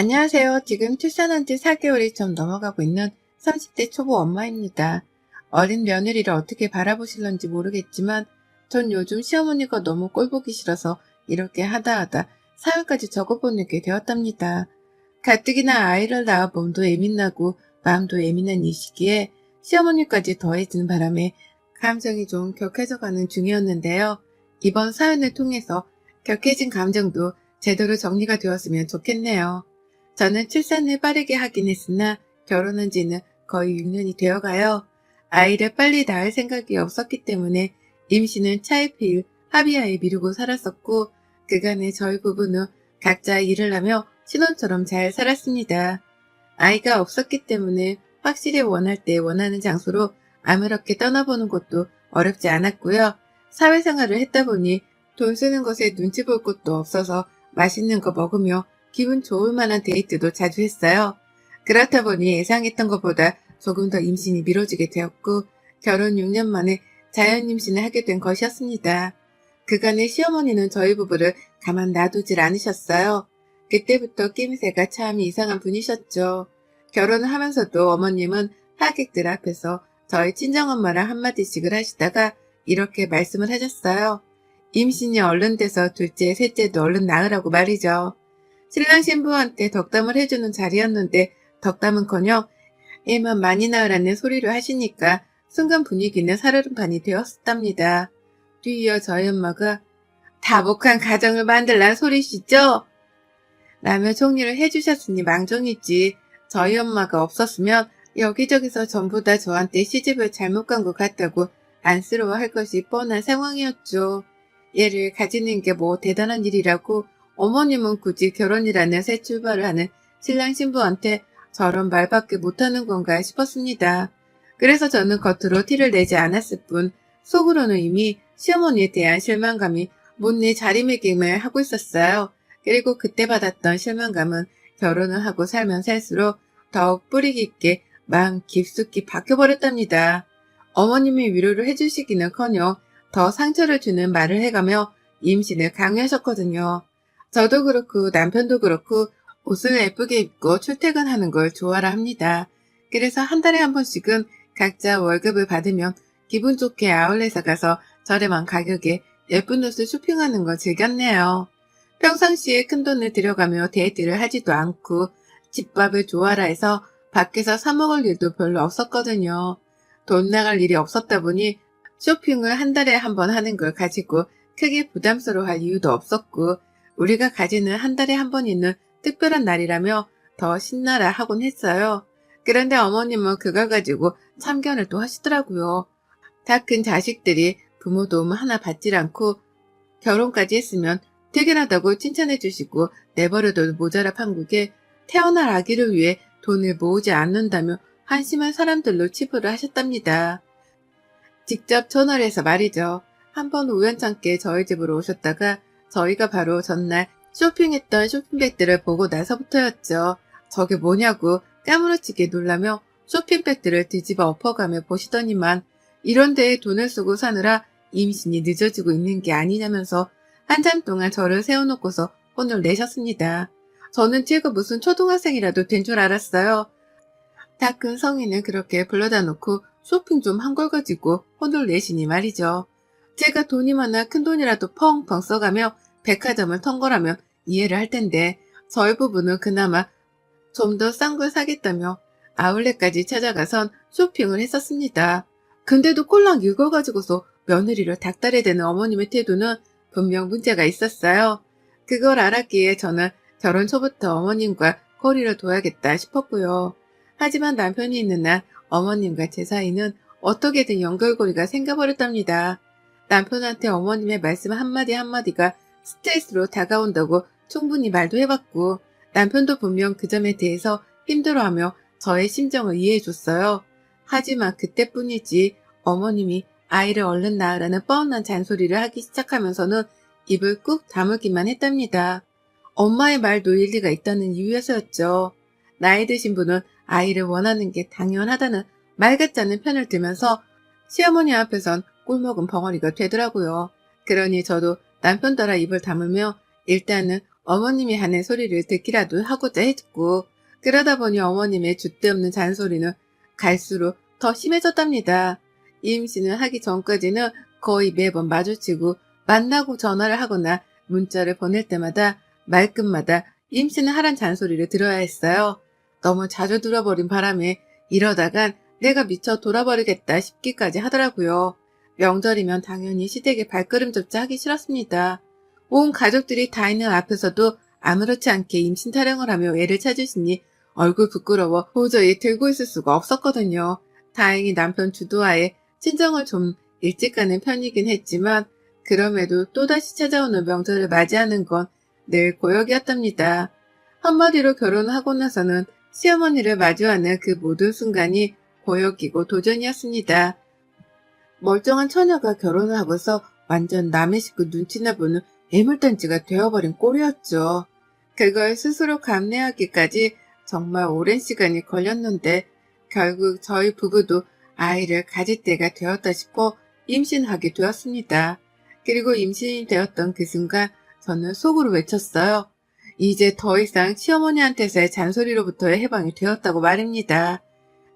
안녕하세요. 지금 출산한 지 4개월이 좀 넘어가고 있는 30대 초보 엄마입니다. 어린 며느리를 어떻게 바라보실런지 모르겠지만 전 요즘 시어머니가 너무 꼴보기 싫어서 이렇게 하다 사연까지 적어보내게 되었답니다. 가뜩이나 아이를 낳아 몸도 예민하고 마음도 예민한 이 시기에 시어머니까지 더해지는 바람에 감정이 좀 격해져가는 중이었는데요. 이번 사연을 통해서 격해진 감정도 제대로 정리가 되었으면 좋겠네요. 저는 출산을 빠르게 하긴 했으나 결혼한 지는 거의 6년이 되어가요. 아이를 빨리 낳을 생각이 없었기 때문에 임신은 차일피일 합의하에 미루고 살았었고 그간에 저희 부부는 각자 일을 하며 신혼처럼 잘 살았습니다. 아이가 없었기 때문에 확실히 원할 때 원하는 장소로 아무렇게 떠나보는 것도 어렵지 않았고요. 사회생활을 했다 보니 돈 쓰는 것에 눈치 볼 것도 없어서 맛있는 거 먹으며 기분 좋을 만한 데이트도 자주 했어요. 그렇다 보니 예상했던 것보다 조금 더 임신이 미뤄지게 되었고 결혼 6년 만에 자연 임신을 하게 된 것이었습니다. 그간의 시어머니는 저희 부부를 가만 놔두질 않으셨어요. 그때부터 낌새가 참 이상한 분이셨죠. 결혼을 하면서도 어머님은 하객들 앞에서 저희 친정엄마랑 한마디씩을 하시다가 이렇게 말씀을 하셨어요. 임신이 얼른 돼서 둘째, 셋째도 얼른 낳으라고 말이죠. 신랑 신부한테 덕담을 해주는 자리였는데 덕담은커녕 애만 많이 낳으라는 소리를 하시니까 순간 분위기는 살얼음판이 되었답니다. 뒤이어 저희 엄마가 다복한 가정을 만들란 소리시죠? 라며 정리를 해주셨으니 망정이지. 저희 엄마가 없었으면 여기저기서 전부 다 저한테 시집을 잘못 간 것 같다고 안쓰러워할 것이 뻔한 상황이었죠. 얘를 가지는 게 뭐 대단한 일이라고 어머님은 굳이 결혼이라는 새 출발을 하는 신랑 신부한테 저런 말밖에 못하는 건가 싶었습니다. 그래서 저는 겉으로 티를 내지 않았을 뿐 속으로는 이미 시어머니에 대한 실망감이 못내 자리매김을 하고 있었어요. 그리고 그때 받았던 실망감은 결혼을 하고 살면 살수록 더욱 뿌리 깊게 마음 깊숙이 박혀버렸답니다. 어머님이 위로를 해주시기는커녕 더 상처를 주는 말을 해가며 임신을 강요하셨거든요. 저도 그렇고 남편도 그렇고 옷을 예쁘게 입고 출퇴근하는 걸 좋아라 합니다. 그래서 한 달에 한 번씩은 각자 월급을 받으면 기분 좋게 아울렛에 가서 저렴한 가격에 예쁜 옷을 쇼핑하는 걸 즐겼네요. 평상시에 큰돈을 들여가며 데이트를 하지도 않고 집밥을 좋아라 해서 밖에서 사 먹을 일도 별로 없었거든요. 돈 나갈 일이 없었다 보니 쇼핑을 한 달에 한 번 하는 걸 가지고 크게 부담스러워할 이유도 없었고 우리가 가지는 한 달에 한 번 있는 특별한 날이라며 더 신나라 하곤 했어요. 그런데 어머님은 그걸 가지고 참견을 또 하시더라고요. 다 큰 자식들이 부모 도움 하나 받질 않고 결혼까지 했으면 퇴근하다고 칭찬해 주시고 내버려둬도 모자라 판국에 태어날 아기를 위해 돈을 모으지 않는다며 한심한 사람들로 치부를 하셨답니다. 직접 전화를 해서 말이죠. 한번 우연찮게 저희 집으로 오셨다가 저희가 바로 전날 쇼핑했던 쇼핑백들을 보고 나서부터였죠. 저게 뭐냐고 까무러치게 놀라며 쇼핑백들을 뒤집어 엎어가며 보시더니만 이런 데에 돈을 쓰고 사느라 임신이 늦어지고 있는 게 아니냐면서 한참 동안 저를 세워놓고서 혼을 내셨습니다. 저는 제가 무슨 초등학생이라도 된 줄 알았어요. 다 큰 성인을 그렇게 불러다 놓고 쇼핑 좀 한 걸 가지고 혼을 내시니 말이죠. 제가 돈이 많아 큰돈이라도 펑펑 써가며 백화점을 턴 거라면 이해를 할 텐데 저희 부부는 그나마 좀 더 싼 걸 사겠다며 아울렛까지 찾아가선 쇼핑을 했었습니다. 근데도 꼴랑 이걸 가지고서 며느리를 닥달해대는 어머님의 태도는 분명 문제가 있었어요. 그걸 알았기에 저는 결혼 초부터 어머님과 거리를 둬야겠다 싶었고요. 하지만 남편이 있는 날 어머님과 제 사이는 어떻게든 연결고리가 생겨버렸답니다. 남편한테 어머님의 말씀 한마디 한마디가 스트레스로 다가온다고 충분히 말도 해봤고 남편도 분명 그 점에 대해서 힘들어하며 저의 심정을 이해해줬어요. 하지만 그때뿐이지 어머님이 아이를 얼른 낳으라는 뻔한 잔소리를 하기 시작하면서는 입을 꾹 다물기만 했답니다. 엄마의 말도 일리가 있다는 이유에서였죠. 나이 드신 분은 아이를 원하는 게 당연하다는 말 같지 않은 편을 들면서 시어머니 앞에선 꿀먹은 벙어리가 되더라고요. 그러니 저도 남편 따라 입을 다물며 일단은 어머님이 하는 소리를 듣기라도 하고자 했고, 그러다 보니 어머님의 줏대없는 잔소리는 갈수록 더 심해졌답니다. 임신을 하기 전까지는 거의 매번 마주치고 만나고 전화를 하거나 문자를 보낼 때마다 말끝마다 임신을 하란 잔소리를 들어야 했어요. 너무 자주 들어버린 바람에 이러다간 내가 미쳐 돌아버리겠다 싶기까지 하더라고요. 명절이면 당연히 시댁에 발걸음조차 하기 싫었습니다. 온 가족들이 다 있는 앞에서도 아무렇지 않게 임신 타령을 하며 애를 찾으시니 얼굴 부끄러워 도저히 들고 있을 수가 없었거든요. 다행히 남편 주도하에 친정을 좀 일찍 가는 편이긴 했지만 그럼에도 또다시 찾아오는 명절을 맞이하는 건 늘 고역이었답니다. 한마디로 결혼하고 나서는 시어머니를 마주하는 그 모든 순간이 고역이고 도전이었습니다. 멀쩡한 처녀가 결혼을 하고서 완전 남의 식구 눈치나 보는 애물단지가 되어버린 꼴이었죠. 그걸 스스로 감내하기까지 정말 오랜 시간이 걸렸는데 결국 저희 부부도 아이를 가질 때가 되었다 싶어 임신하게 되었습니다. 그리고 임신이 되었던 그 순간 저는 속으로 외쳤어요. 이제 더 이상 시어머니한테서의 잔소리로부터의 해방이 되었다고 말입니다.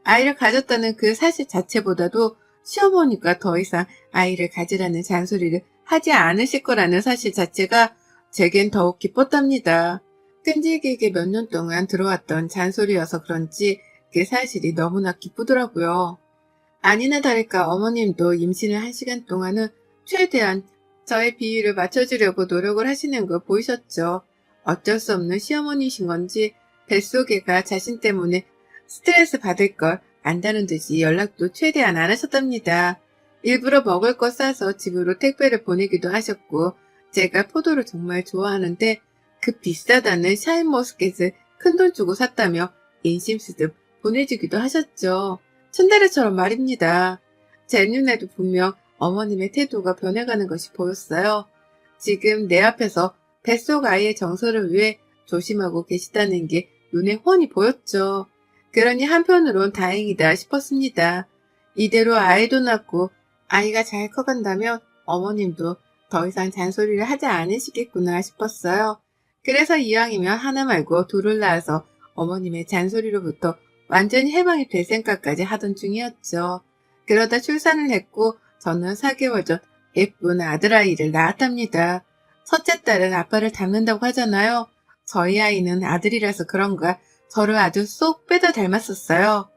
아이를 가졌다는 그 사실 자체보다도 시어머니가 더 이상 아이를 가지라는 잔소리를 하지 않으실 거라는 사실 자체가 제겐 더욱 기뻤답니다. 끈질기게 몇 년 동안 들어왔던 잔소리여서 그런지 그 사실이 너무나 기쁘더라고요. 아니나 다를까 어머님도 임신을 한 시간 동안은 최대한 저의 비위를 맞춰주려고 노력을 하시는 거 보이셨죠. 어쩔 수 없는 시어머니이신 건지 뱃속애가 자신 때문에 스트레스 받을 걸 안다는 듯이 연락도 최대한 안 하셨답니다. 일부러 먹을 거 싸서 집으로 택배를 보내기도 하셨고 제가 포도를 정말 좋아하는데 그 비싸다는 샤인머스켓을 큰돈 주고 샀다며 인심 쓰듯 보내주기도 하셨죠. 츤데레처럼 말입니다. 제 눈에도 분명 어머님의 태도가 변해가는 것이 보였어요. 지금 내 앞에서 뱃속 아이의 정서를 위해 조심하고 계시다는 게 눈에 훤히 보였죠. 그러니 한편으론 다행이다 싶었습니다. 이대로 아이도 낳고 아이가 잘 커간다면 어머님도 더 이상 잔소리를 하지 않으시겠구나 싶었어요. 그래서 이왕이면 하나 말고 둘을 낳아서 어머님의 잔소리로부터 완전히 해방이 될 생각까지 하던 중이었죠. 그러다 출산을 했고 저는 4개월 전 예쁜 아들아이를 낳았답니다. 첫째 딸은 아빠를 닮는다고 하잖아요. 저희 아이는 아들이라서 그런가 저를 아주 쏙 빼다 닮았었어요.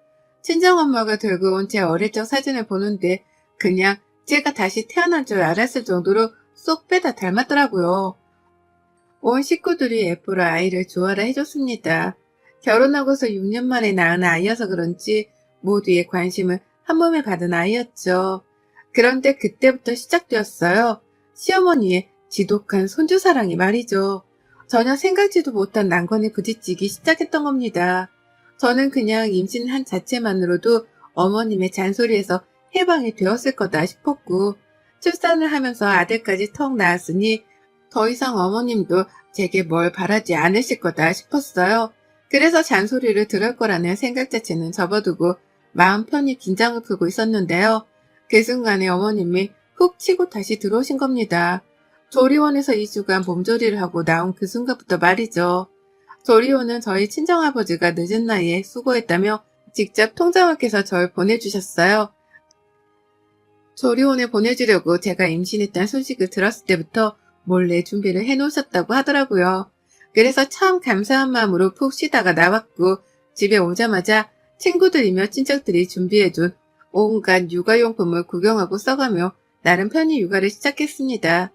친정엄마가 들고 온 제 어릴 적 사진을 보는데 그냥 제가 다시 태어난 줄 알았을 정도로 쏙 빼다 닮았더라고요. 온 식구들이 예쁘라 아이를 좋아라 해줬습니다. 결혼하고서 6년 만에 낳은 아이여서 그런지 모두의 관심을 한 몸에 받은 아이였죠. 그런데 그때부터 시작되었어요. 시어머니의 지독한 손주사랑이 말이죠. 전혀 생각지도 못한 난관에 부딪히기 시작했던 겁니다. 저는 그냥 임신한 자체만으로도 어머님의 잔소리에서 해방이 되었을 거다 싶었고 출산을 하면서 아들까지 턱 낳았으니 더 이상 어머님도 제게 뭘 바라지 않으실 거다 싶었어요. 그래서 잔소리를 들을 거라는 생각 자체는 접어두고 마음 편히 긴장을 풀고 있었는데요. 그 순간에 어머님이 훅 치고 다시 들어오신 겁니다. 조리원에서 2주간 몸조리를 하고 나온 그 순간부터 말이죠. 조리원은 저희 친정아버지가 늦은 나이에 수고했다며 직접 통장을 깨서 절 보내주셨어요. 조리원에 보내주려고 제가 임신했다는 소식을 들었을 때부터 몰래 준비를 해놓으셨다고 하더라고요. 그래서 참 감사한 마음으로 푹 쉬다가 나왔고 집에 오자마자 친구들이며 친척들이 준비해준 온갖 육아용품을 구경하고 써가며 나름 편히 육아를 시작했습니다.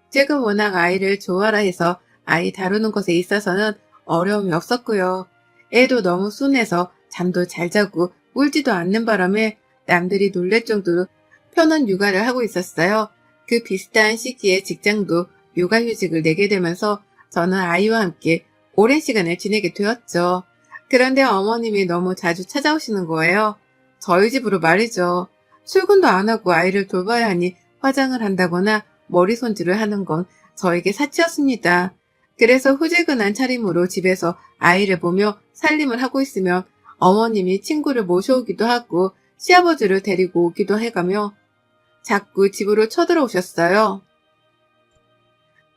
제가 워낙 아이를 좋아라 해서 아이 다루는 것에 있어서는 어려움이 없었고요. 애도 너무 순해서 잠도 잘 자고 울지도 않는 바람에 남들이 놀랄 정도로 편한 육아를 하고 있었어요. 그 비슷한 시기에 직장도 육아휴직을 내게 되면서 저는 아이와 함께 오랜 시간을 지내게 되었죠. 그런데 어머님이 너무 자주 찾아오시는 거예요. 저희 집으로 말이죠. 출근도 안 하고 아이를 돌봐야 하니 화장을 한다거나 머리 손질을 하는 건 저에게 사치였습니다. 그래서 후지근한 차림으로 집에서 아이를 보며 살림을 하고 있으면 어머님이 친구를 모셔오기도 하고 시아버지를 데리고 오기도 해가며 자꾸 집으로 쳐들어오셨어요.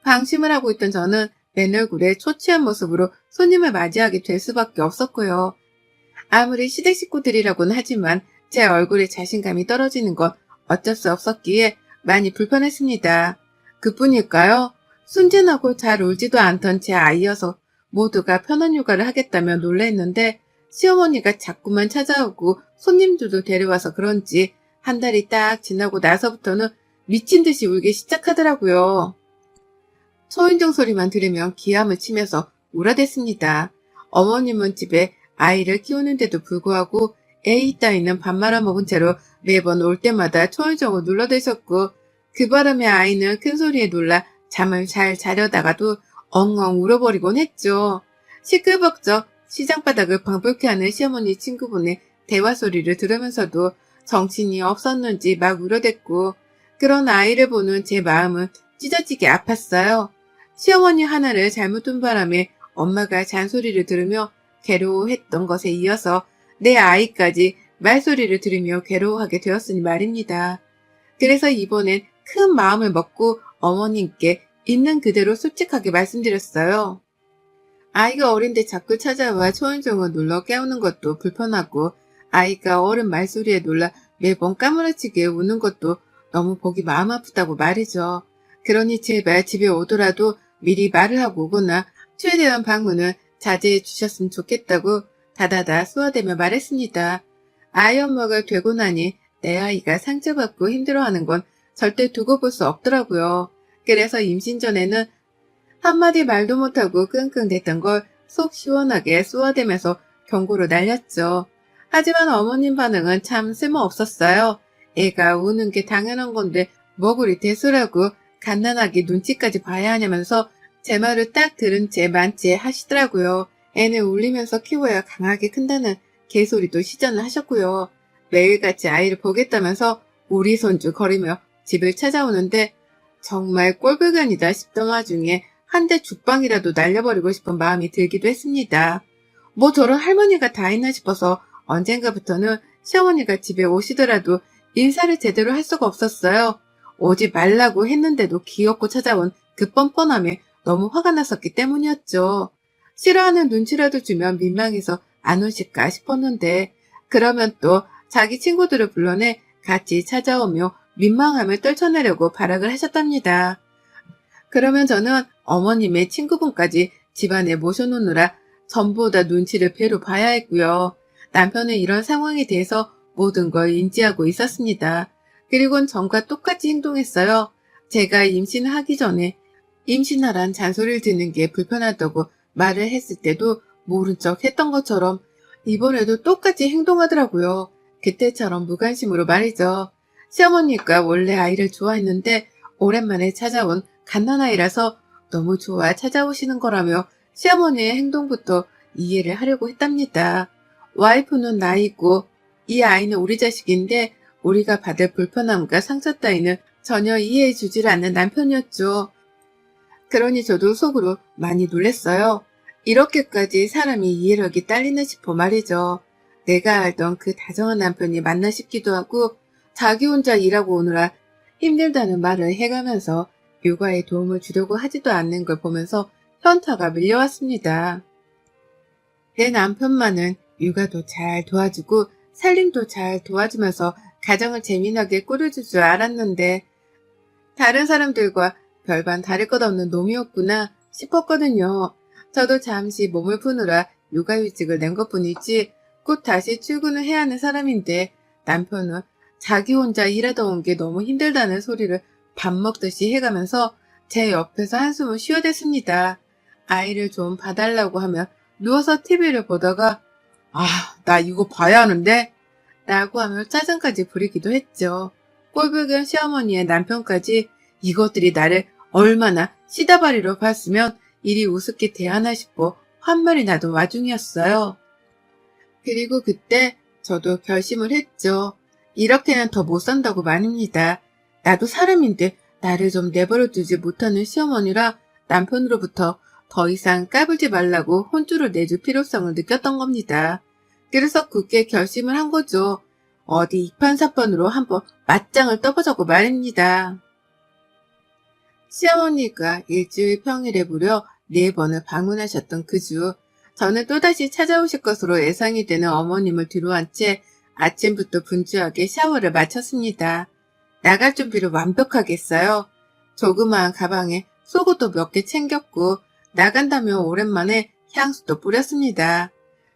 방심을 하고 있던 저는 맨 얼굴에 초췌한 모습으로 손님을 맞이하게 될 수밖에 없었고요. 아무리 시댁 식구들이라고는 하지만 제 얼굴에 자신감이 떨어지는 건 어쩔 수 없었기에 많이 불편했습니다. 그뿐일까요? 순진하고 잘 울지도 않던 제 아이여서 모두가 편한 휴가를 하겠다며 놀랬는데 시어머니가 자꾸만 찾아오고 손님들도 데려와서 그런지 한 달이 딱 지나고 나서부터는 미친 듯이 울기 시작하더라고요. 초인종 소리만 들으면 기함을 치면서 울어댔습니다. 어머님은 집에 아이를 키우는데도 불구하고 애이 따위는 밥 말아먹은 채로 매번 올 때마다 초인종을 눌러대셨고 그 바람에 아이는 큰 소리에 놀라 잠을 잘 자려다가도 엉엉 울어버리곤 했죠. 시끌벅적 시장바닥을 방불케 하는 시어머니 친구분의 대화 소리를 들으면서도 정신이 없었는지 막 울어댔고 그런 아이를 보는 제 마음은 찢어지게 아팠어요. 시어머니 하나를 잘못 둔 바람에 엄마가 잔소리를 들으며 괴로워했던 것에 이어서 내 아이까지 말소리를 들으며 괴로워하게 되었으니 말입니다. 그래서 이번엔 큰 마음을 먹고 어머님께 있는 그대로 솔직하게 말씀드렸어요. 아이가 어린데 자꾸 찾아와 초인종을 눌러 깨우는 것도 불편하고 아이가 어른 말소리에 놀라 매번 까무러치게 우는 것도 너무 보기 마음 아프다고 말이죠. 그러니 제발 집에 오더라도 미리 말을 하고 오거나 최대한 방문을 자제해 주셨으면 좋겠다고 다다다 쏘아대며 말했습니다. 아이 엄마가 되고 나니 내 아이가 상처받고 힘들어하는 건 절대 두고 볼 수 없더라고요. 그래서 임신 전에는 한마디 말도 못하고 끙끙댔던 걸 속 시원하게 쏘아대면서 경고를 날렸죠. 하지만 어머님 반응은 참 쓸모없었어요. 애가 우는 게 당연한 건데 뭐 그리 대수라고 갓난아기 눈치까지 봐야 하냐면서 제 말을 딱 들은 채 만취해 하시더라고요. 애는 울리면서 키워야 강하게 큰다는 개소리도 시전을 하셨고요. 매일같이 아이를 보겠다면서 우리 손주 거리며 집을 찾아오는데 정말 꼴불견이다 싶던 와중에 한 대 죽방이라도 날려버리고 싶은 마음이 들기도 했습니다. 뭐 저런 할머니가 다 있나 싶어서 언젠가부터는 시어머니가 집에 오시더라도 인사를 제대로 할 수가 없었어요. 오지 말라고 했는데도 기어코 찾아온 그 뻔뻔함에 너무 화가 났었기 때문이었죠. 싫어하는 눈치라도 주면 민망해서 안 오실까 싶었는데 그러면 또 자기 친구들을 불러내 같이 찾아오며 민망함을 떨쳐내려고 발악을 하셨답니다. 그러면 저는 어머님의 친구분까지 집안에 모셔놓느라 전보다 눈치를 배로 봐야 했고요. 남편은 이런 상황에 대해서 모든 걸 인지하고 있었습니다. 그리고는 전과 똑같이 행동했어요. 제가 임신하기 전에 임신하란 잔소리를 듣는 게 불편하다고 말을 했을 때도 모른 척 했던 것처럼 이번에도 똑같이 행동하더라고요. 그때처럼 무관심으로 말이죠. 시어머니가 원래 아이를 좋아했는데 오랜만에 찾아온 갓난아이라서 너무 좋아 찾아오시는 거라며 시어머니의 행동부터 이해를 하려고 했답니다. 와이프는 나이고 이 아이는 우리 자식인데 우리가 받을 불편함과 상처 따위는 전혀 이해해 주질 않는 남편이었죠. 그러니 저도 속으로 많이 놀랐어요. 이렇게까지 사람이 이해력이 딸리나 싶어 말이죠. 내가 알던 그 다정한 남편이 맞나 싶기도 하고 자기 혼자 일하고 오느라 힘들다는 말을 해가면서 육아에 도움을 주려고 하지도 않는 걸 보면서 현타가 밀려왔습니다. 내 남편만은 육아도 잘 도와주고 살림도 잘 도와주면서 가정을 재미나게 꾸려줄 줄 알았는데 다른 사람들과 별반 다를 것 없는 놈이었구나 싶었거든요. 저도 잠시 몸을 푸느라 육아휴직을 낸 것뿐이지 곧 다시 출근을 해야 하는 사람인데 남편은 자기 혼자 일하다 온 게 너무 힘들다는 소리를 밥 먹듯이 해가면서 제 옆에서 한숨을 쉬어댔습니다. 아이를 좀 봐달라고 하면 누워서 TV를 보다가 나 이거 봐야 하는데? 라고 하며 짜증까지 부리기도 했죠. 꼴불견 시어머니의 남편까지 이것들이 나를 얼마나 시다바리로 봤으면 이리 우습게 대하나 싶어 환말이 나던 와중이었어요. 그리고 그때 저도 결심을 했죠. 이렇게는 더 못 산다고 말입니다. 나도 사람인데 나를 좀 내버려 두지 못하는 시어머니라 남편으로부터 더 이상 까불지 말라고 혼쭐을 내줄 필요성을 느꼈던 겁니다. 그래서 굳게 결심을 한 거죠. 어디 이판사판으로 한번 맞짱을 떠보자고 말입니다. 시어머니가 일주일 평일에 무려 4번을 방문하셨던 그 주, 저는 또다시 찾아오실 것으로 예상이 되는 어머님을 뒤로한 채 아침부터 분주하게 샤워를 마쳤습니다. 나갈 준비를 완벽하게 했어요. 조그마한 가방에 속옷도 몇 개 챙겼고 나간다면 오랜만에 향수도 뿌렸습니다.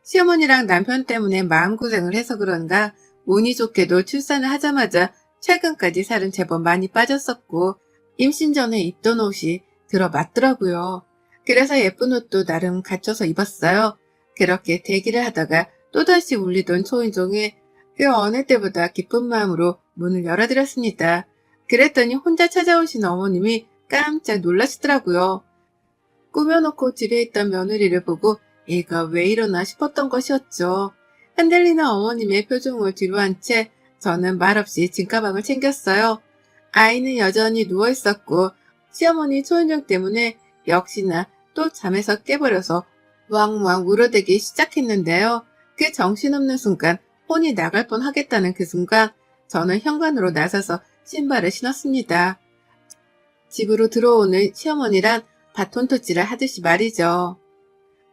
시어머니랑 남편 때문에 마음고생을 해서 그런가 운이 좋게도 출산을 하자마자 최근까지 살은 제법 많이 빠졌었고 임신 전에 입던 옷이 들어맞더라고요. 그래서 예쁜 옷도 나름 갖춰서 입었어요. 그렇게 대기를 하다가 또다시 울리던 초인종에 그 어느 때보다 기쁜 마음으로 문을 열어드렸습니다. 그랬더니 혼자 찾아오신 어머님이 깜짝 놀라시더라고요. 꾸며놓고 집에 있던 며느리를 보고 얘가 왜 이러나 싶었던 것이었죠. 흔들리는 어머님의 표정을 뒤로한 채 저는 말없이 짐가방을 챙겼어요. 아이는 여전히 누워있었고 시어머니 초인종 때문에 역시나 또 잠에서 깨버려서 왕왕 울어대기 시작했는데요. 그 정신없는 순간 혼이 나갈 뻔 하겠다는 그 순간 저는 현관으로 나서서 신발을 신었습니다. 집으로 들어오는 시어머니란 바톤터치를 하듯이 말이죠.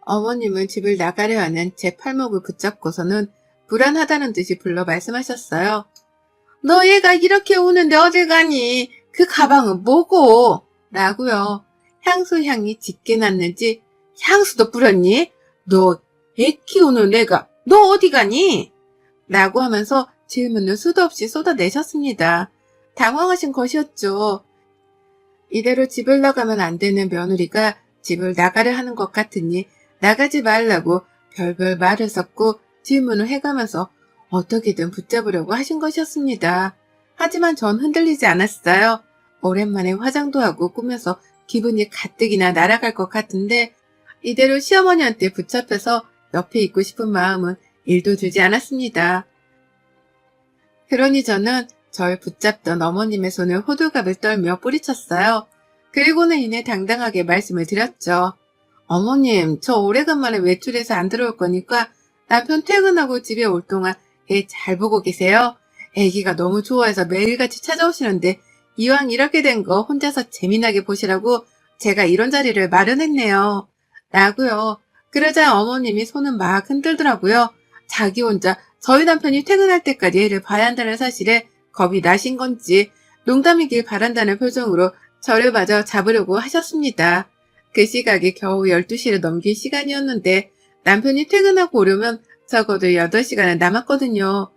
어머님은 집을 나가려 하는 제 팔목을 붙잡고서는 불안하다는 듯이 불러 말씀하셨어요. 너 얘가 이렇게 우는데 어딜 가니? 그 가방은 뭐고? 라고요. 향수 향이 짙게 났는지 향수도 뿌렸니? 너 애 키우는 애가 너 어디 가니? 라고 하면서 질문을 수도 없이 쏟아내셨습니다. 당황하신 것이었죠. 이대로 집을 나가면 안 되는 며느리가 집을 나가려 하는 것 같으니 나가지 말라고 별별 말을 섞고 질문을 해가면서 어떻게든 붙잡으려고 하신 것이었습니다. 하지만 전 흔들리지 않았어요. 오랜만에 화장도 하고 꾸며서 기분이 가뜩이나 날아갈 것 같은데 이대로 시어머니한테 붙잡혀서 옆에 있고 싶은 마음은 1도 들지 않았습니다. 그러니 저는 절 붙잡던 어머님의 손을 호들갑을 떨며 뿌리쳤어요. 그리고는 이내 당당하게 말씀을 드렸죠. 어머님, 저 오래간만에 외출해서 안 들어올 거니까 남편 퇴근하고 집에 올 동안 애 잘 보고 계세요. 애기가 너무 좋아해서 매일같이 찾아오시는데 이왕 이렇게 된 거 혼자서 재미나게 보시라고 제가 이런 자리를 마련했네요. 라고요. 그러자 어머님이 손은 막 흔들더라고요. 자기 혼자 저희 남편이 퇴근할 때까지 애를 봐야 한다는 사실에 겁이 나신 건지 농담이길 바란다는 표정으로 저를 마저 잡으려고 하셨습니다. 그 시각이 겨우 12시를 넘긴 시간이었는데 남편이 퇴근하고 오려면 적어도 8시간은 남았거든요.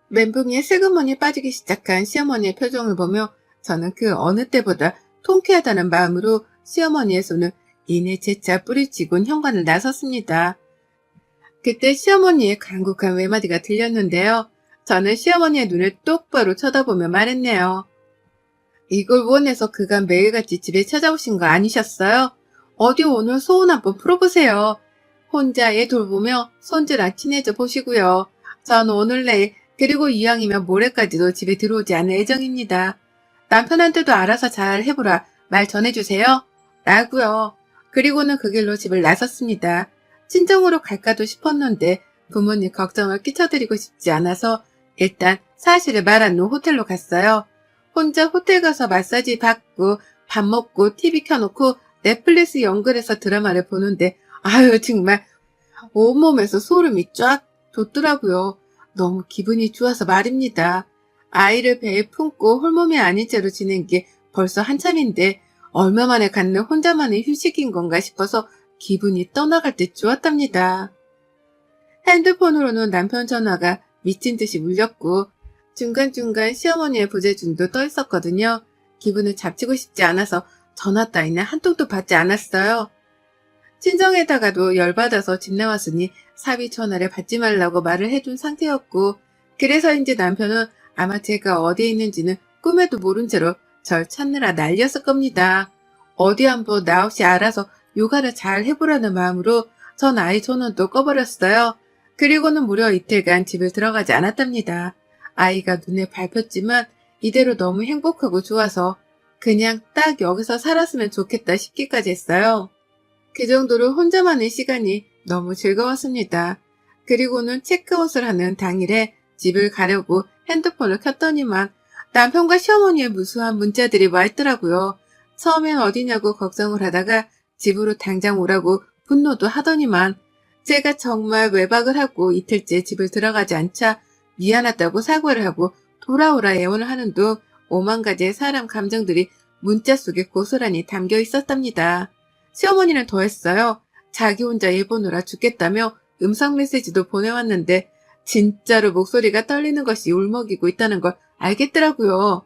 멘붕에 슬그머니 빠지기 시작한 시어머니의 표정을 보며 저는 그 어느 때보다 통쾌하다는 마음으로 시어머니의 손을 이내 재차 뿌리치곤 현관을 나섰습니다. 그때 시어머니의 간곡한 외마디가 들렸는데요. 저는 시어머니의 눈을 똑바로 쳐다보며 말했네요. 이걸 원해서 그간 매일같이 집에 찾아오신 거 아니셨어요? 어디 오늘 소원 한번 풀어보세요. 혼자 애 돌보며 손주랑 친해져 보시고요. 전 오늘 내일 그리고 이왕이면 모레까지도 집에 들어오지 않을 예정입니다. 남편한테도 알아서 잘 해보라 말 전해주세요. 라고요. 그리고는 그 길로 집을 나섰습니다. 친정으로 갈까도 싶었는데 부모님 걱정을 끼쳐드리고 싶지 않아서 일단 사실을 말한 후 호텔로 갔어요. 혼자 호텔 가서 마사지 받고 밥 먹고 TV 켜놓고 넷플릭스 연결해서 드라마를 보는데 아유 정말 온몸에서 소름이 쫙 돋더라고요. 너무 기분이 좋아서 말입니다. 아이를 배에 품고 홀몸이 아닌 채로 지낸 게 벌써 한참인데 얼마 만에 갖는 혼자만의 휴식인 건가 싶어서 기분이 떠나갈 때 좋았답니다. 핸드폰으로는 남편 전화가 미친 듯이 울렸고 중간중간 시어머니의 부재중도 떠 있었거든요. 기분을 잡치고 싶지 않아서 전화 따위는 한 통도 받지 않았어요. 친정에다가도 열받아서 집 나왔으니 사위 전화를 받지 말라고 말을 해둔 상태였고 그래서인지 남편은 아마 제가 어디에 있는지는 꿈에도 모른 채로 절 찾느라 난리였을 겁니다. 어디 한번 나 없이 알아서 요가를 잘 해보라는 마음으로 전 아이 전원도 꺼버렸어요. 그리고는 무려 이틀간 집을 들어가지 않았답니다. 아이가 눈에 밟혔지만 이대로 너무 행복하고 좋아서 그냥 딱 여기서 살았으면 좋겠다 싶기까지 했어요. 그 정도로 혼자만의 시간이 너무 즐거웠습니다. 그리고는 체크아웃을 하는 당일에 집을 가려고 핸드폰을 켰더니만 남편과 시어머니의 무수한 문자들이 와 있더라고요. 처음엔 어디냐고 걱정을 하다가 집으로 당장 오라고 분노도 하더니만 제가 정말 외박을 하고 이틀째 집을 들어가지 않자 미안하다고 사과를 하고 돌아오라 애원을 하는 둥 5만 가지의 사람 감정들이 문자 속에 고스란히 담겨 있었답니다. 시어머니는 더했어요. 자기 혼자 일 보느라 죽겠다며 음성 메시지도 보내왔는데 진짜로 목소리가 떨리는 것이 울먹이고 있다는 걸 알겠더라고요.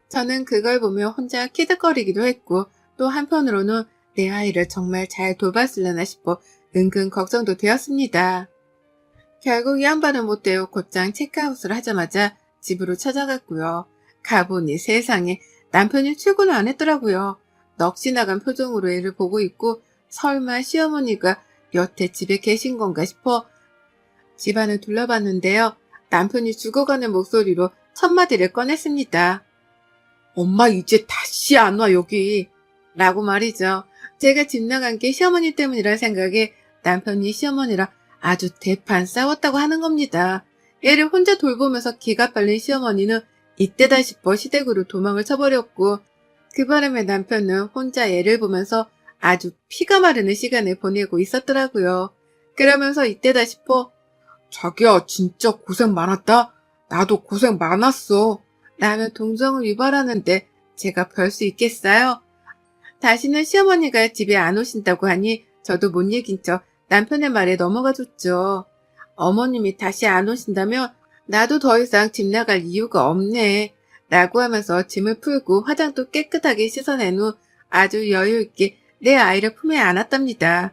저는 그걸 보며 혼자 키득거리기도 했고 또 한편으로는 내 아이를 정말 잘 돌봤으려나 싶어 은근 걱정도 되었습니다. 결국 이 양반은 못되어 곧장 체크아웃을 하자마자 집으로 찾아갔고요. 가보니 세상에 남편이 출근을 안 했더라고요. 넋이 나간 표정으로 애를 보고 있고 설마 시어머니가 여태 집에 계신 건가 싶어 집안을 둘러봤는데요. 남편이 죽어가는 목소리로 첫마디를 꺼냈습니다. 엄마 이제 다시 안 와 여기 라고 말이죠. 제가 집 나간 게 시어머니 때문이라 생각에 남편이 시어머니랑 아주 대판 싸웠다고 하는 겁니다. 애를 혼자 돌보면서 기가 빨린 시어머니는 이때다 싶어 시댁으로 도망을 쳐버렸고 그 바람에 남편은 혼자 애를 보면서 아주 피가 마르는 시간을 보내고 있었더라고요. 그러면서 이때다 싶어 자기야 진짜 고생 많았다. 나도 고생 많았어. 라며 동정을 유발하는데 제가 별 수 있겠어요? 다시는 시어머니가 집에 안 오신다고 하니 저도 못 이긴 척 남편의 말에 넘어가 줬죠. 어머님이 다시 안 오신다면 나도 더 이상 집 나갈 이유가 없네. 라고 하면서 짐을 풀고 화장도 깨끗하게 씻어낸 후 아주 여유있게 내 아이를 품에 안았답니다.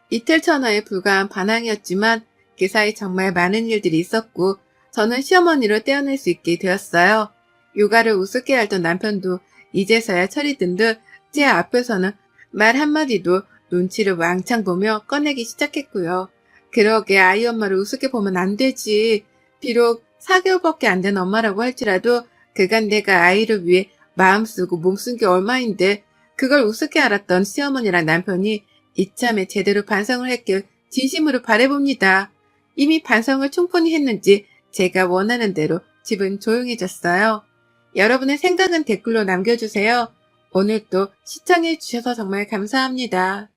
이틀 전화에 불과한 반항이었지만 그 사이 정말 많은 일들이 있었고 저는 시어머니를 떼어낼 수 있게 되었어요. 육아를 우습게 알던 남편도 이제서야 철이 든 듯 제 앞에서는 말 한마디도 눈치를 왕창 보며 꺼내기 시작했고요. 그러게 아이 엄마를 우습게 보면 안 되지. 비록 4개월밖에 안 된 엄마라고 할지라도 그간 내가 아이를 위해 마음 쓰고 몸 쓴 게 얼마인데 그걸 우습게 알았던 시어머니랑 남편이 이참에 제대로 반성을 했길 진심으로 바라봅니다. 이미 반성을 충분히 했는지 제가 원하는 대로 집은 조용해졌어요. 여러분의 생각은 댓글로 남겨주세요. 오늘도 시청해주셔서 정말 감사합니다.